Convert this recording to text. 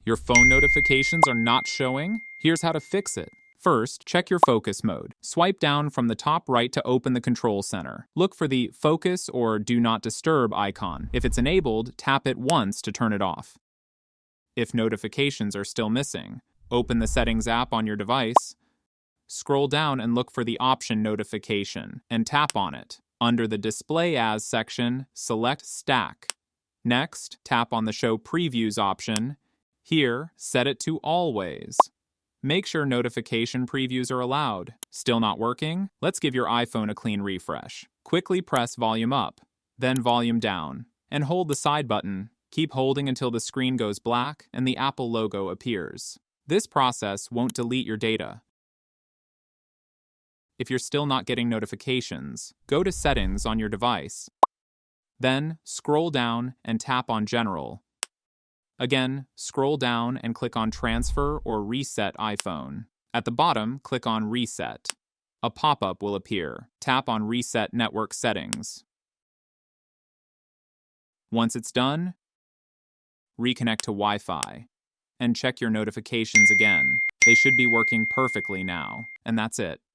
Your phone notifications are not showing? Here's how to fix it. First, check your focus mode. Swipe down from the top right to open the control center. Look for the Focus or Do Not Disturb icon. If it's enabled, tap it once to turn it off. If notifications are still missing, open the Settings app on your device. Scroll down and look for the option Notification and tap on it. Under the Display As section, select Stack. Next, tap on the Show Previews option. Here, set it to Always. Make sure notification previews are allowed. Still not working? Let's give your iPhone a clean refresh. Quickly press Volume Up, then Volume Down, and hold the side button. Keep holding until the screen goes black and the Apple logo appears. This process won't delete your data. If you're still not getting notifications, go to Settings on your device. Then, scroll down and tap on General. Again, scroll down and click on Transfer or Reset iPhone. At the bottom, click on Reset. A pop-up will appear. Tap on Reset Network Settings. Once it's done, reconnect to Wi-Fi and check your notifications again. They should be working perfectly now, and that's it.